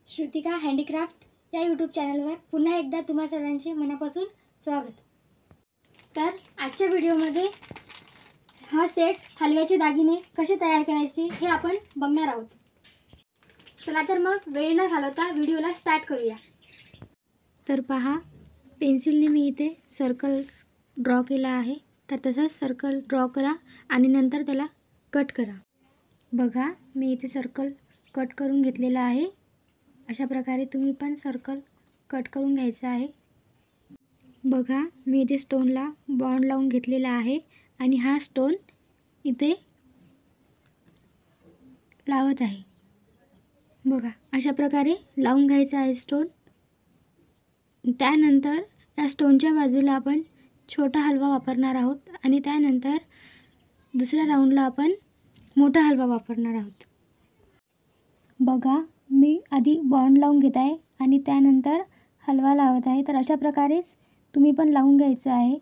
Shrutika handicraft या YouTube चॅनलवर पुन्हा एकदा तुम्हा सर्वांचे मनापासून स्वागत. तर आजच्या व्हिडिओमध्ये हा सेट हलव्याचे दागिने कसे तयार करायचे हे आपण बघणार आहोत. चला तर मग वेळ न घालवता व्हिडिओला स्टार्ट करूया. तर पहा, पेन्सिलने मी इथे सर्कल ड्रॉ केला आहे. तर तसंच सर्कल ड्रॉ करा आणि नंतर त्याला कट करा. बघा, मी इथे सर्कल कट करून घेतलेला आहे. अशा प्रकारे तुम्ही पण सर्कल कट करून घ्यायचं आहे. बघा, मी इथे स्टोनला बॉन्ड लावून घेतलेला आहे आणि हा स्टोन इथे लावत आहे. बघा, अशा प्रकारे लावून घ्यायचा आहे स्टोन. त्यानंतर या स्टोनच्या बाजूला आपण छोटा हलवा वापरणार आहोत आणि त्यानंतर दुसऱ्या राऊंडला आपण मोठा हलवा वापरणार आहोत. बघा, मी आधी बॉन्ड लावून घेत आहे आणि त्यानंतर हलवा लावत आहे. तर अशा प्रकारेच तुम्ही पण लावून घ्यायचं आहे.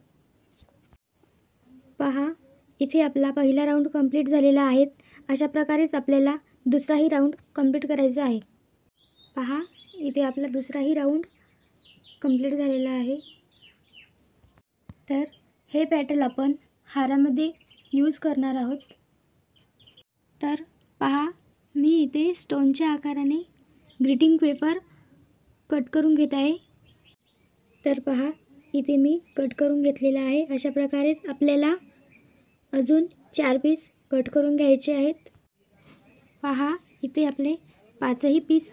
पहा, इथे आपला पहिला राऊंड कंप्लीट झालेला आहे. अशा प्रकारेच आपल्याला दुसराही राऊंड कंप्लीट करायचा आहे. पहा, इथे आपला दुसराही राऊंड कंप्लीट झालेला आहे. तर हे पॅटर्न आपण हारामध्ये यूज करणार आहोत. तर पहा, मी इथे स्टोनच्या आकाराने ग्रीटिंग पेपर कट करून घेत आहे. तर पहा, इथे मी कट करून घेतलेला आहे. अशा प्रकारेच आपल्याला अजून 4 पीस कट करून घ्यायचे आहेत. पहा, इथे आपले 5ही पीस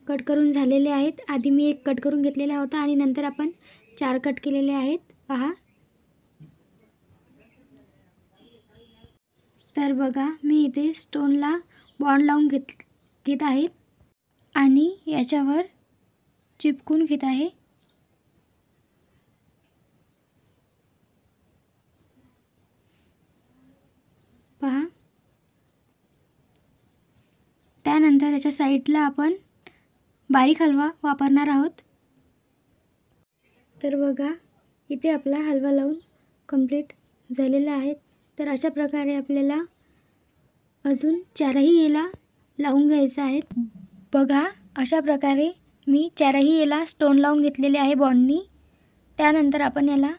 कट करून झालेले आहेत. आधी मी एक कट करून घेतलेला होता आणि नंतर आपण 4 कट केलेले आहेत. पहा, तर बघा, मी इथे स्टोनला बॉन्ड लावून घेत आहे आणि याच्यावर चिपकून घेत आहे. पहा, त्यानंतर याच्या साईडला आपण बारीक हलवा वापरणार आहोत. तर बघा, इथे आपला हलवा लावून कंप्लीट झालेला आहे. तर अशा प्रकारे आपल्याला अजून 4ही याला लावून घ्यायचं आहे. बघा, अशा प्रकारे मी 4ही याला स्टोन लावून घेतलेले आहे बॉन्डनी. त्यानंतर आपण याला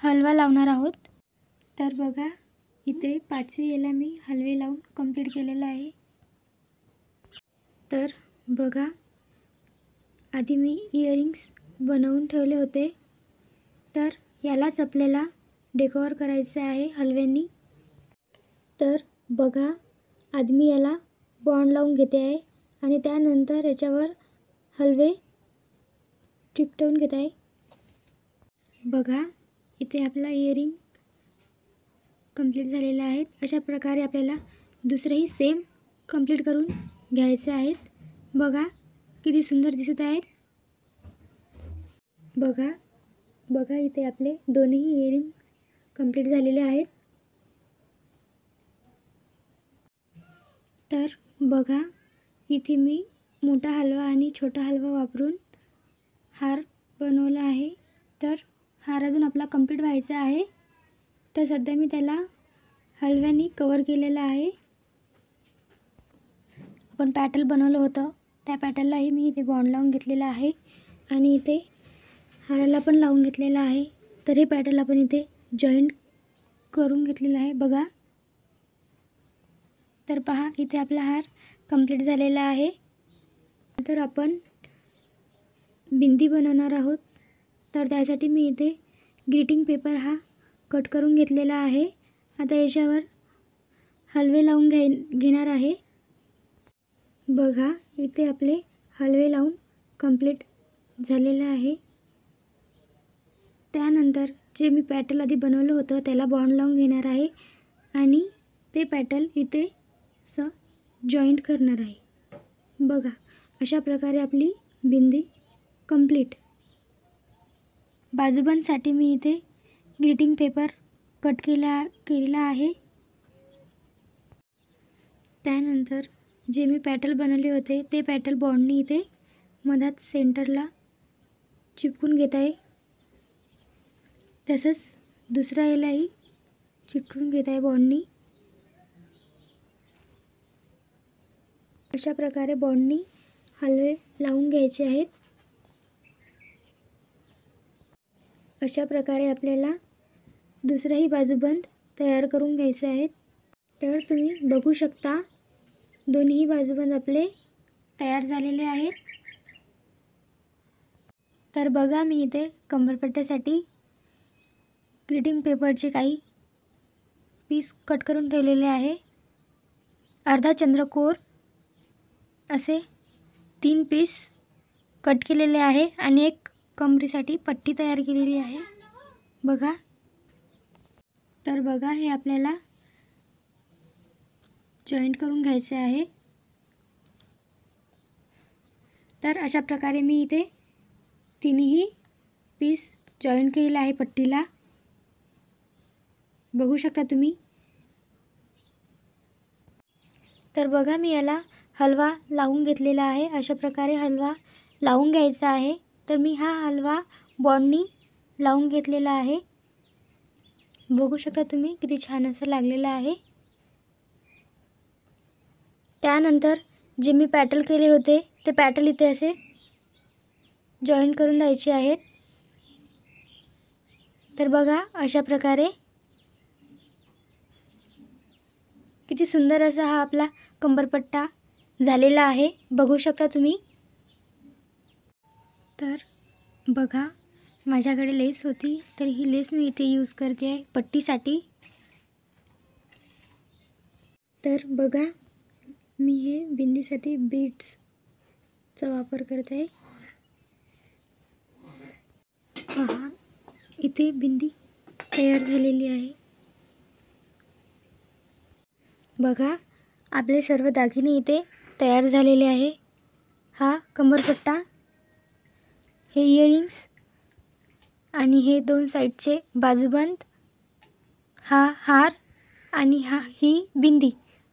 हलवा लावणार आहोत. तर बघा, इथे 5ही याला मी हलवे लावून कंप्लीट केलेलं आहे. तर बघा, आधी मी इयरिंग्स बनवून ठेवले होते. तर यालाच आपल्याला डेकोर करायचं आहे हलव्यांनी. तर बघा, आधी मी याला बॉन्ड लावून घेते आहे आणि त्यानंतर याच्यावर हलवे चिकटवून घेत आहे. बघा, इथे आपला इयरिंग कंप्लीट झालेला आहे. अशा प्रकारे आपल्याला दुसरेही सेम कंप्लीट करून घ्यायचे आहेत. बघा, किती सुंदर दिसत आहेत. बघा, इथे आपले दोन्ही इयरिंग्स कंप्लीट झालेले आहेत. तर बघा, इथे मी मोठा हलवा आणि छोटा हलवा वापरून हार बनवला आहे. तर हार अजून आपला कंप्लीट व्हायचा आहे. तर सध्या मी त्याला हलव्याने कवर केलेला आहे. आपण पॅटर्न बनवलं होतं त्या पॅटर्नलाही मी इथे बॉन्ड लावून घेतलेला आहे आणि इथे हाराला पण लावून घेतलेला आहे. तर हे पॅटर्न आपण इथे जॉईंट करून घेतलेला आहे. बघा, तर पहा, इथे आपला हार कंप्लीट झालेला आहे. तर आपण बिंदी बनवणार आहोत. तर त्यासाठी मी इथे ग्रीटिंग पेपर हा कट करून घेतलेला आहे. आता याच्यावर हलवे लावून घेणार आहे. बघा, इथे आपले हलवे लावून कंप्लीट झालेलं आहे. त्यानंतर जे मी पॅटर्न आधी बनवलं होतं त्याला बॉन्ड लावून घेणार आहे आणि ते पॅटर्न इथे असं जॉईंट करणार आहे. बघा, अशा प्रकारे आपली बिंदी कंप्लीट. बाजूबंदसाठी मी इथे ग्रीटिंग पेपर कट केलेला आहे. त्यानंतर जे मी पॅटर्न बनवले होते ते पॅटर्न बॉन्डनी इथे मधात सेंटरला चिपकून घेत आहे. तसंच दुसऱ्या यालाही चिटकून घेत आहे बॉन्डनी. अशा प्रकारे बॉन्डनी हलवे लावून घ्यायचे आहेत। अशा प्रकारे आपल्याला दुसराही बाजूबंद तयार करून घ्यायचे आहेत। तर तुम्ही बघू शकता दोन्ही बाजूबंद आपले तयार झालेले आहेत। तर बघा मी इथे कंबरपट्ट्यासाठी ग्रीटिंग पेपरचे काही पीस कट करून ठेवलेले आहे। अर्धा चंद्रकोर असे 3 पीस कट केलेले आहे आणि एक कमरेसाठी पट्टी तयार केलेली आहे बघा। तर बघा हे आपल्याला जॉईंट करून घ्यायचे आहे। तर अशा प्रकारे मी इथे तिन्ही पीस जॉईंट केलेले आहे पट्टीला, बघू शकता तुम्ही। तर बघा मी याला हलवा लावून घेतलेला आहे। अशा प्रकारे हलवा लावून घ्यायचा आहे। तर मी हा हलवा बॉन्डनी लावून घेतलेला आहे, बघू शकता तुम्ही किती छान असं लागलेला आहे। त्यानंतर जे मी पॅटल केले होते ते पॅटल इथे असे जॉईंट करून द्यायचे आहेत। तर बघा अशा प्रकारे किती सुंदर असा हा आपला कंबरपट्टा झालेला आहे, बघू शकता तुम्ही। तर बघा माझ्याकडे लेस होती, तर ही लेस मी इथे यूज करते आहे पट्टीसाठी। तर बघा मी हे बिंदीसाठी बीड्सचा वापर करत आहे। पहा इथे बिंदी तयार झालेली आहे। बघा आपले सर्व दागिने इथे तयार झालेले आहे। हा कंबरपट्टा, हे इयरिंग्स आणि हे 2 साईडचे बाजूबंद, हा हार आणि ही बिंदी,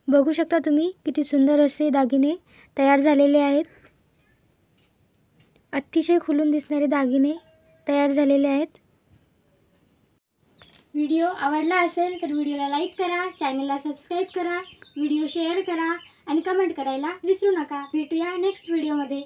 बघू शकता तुम्ही किती सुंदर असे दागिने तयार झालेले आहेत। अतिशय खुलून दिसणारे दागिने तयार झालेले आहेत। व्हिडिओ आवडला असेल तर व्हिडिओला लाईक करा, चॅनलला सबस्क्राईब करा, व्हिडिओ शेअर करा आणि कमेंट करायला विसरू नका। भेटूया नेक्स्ट व्हिडिओमध्ये।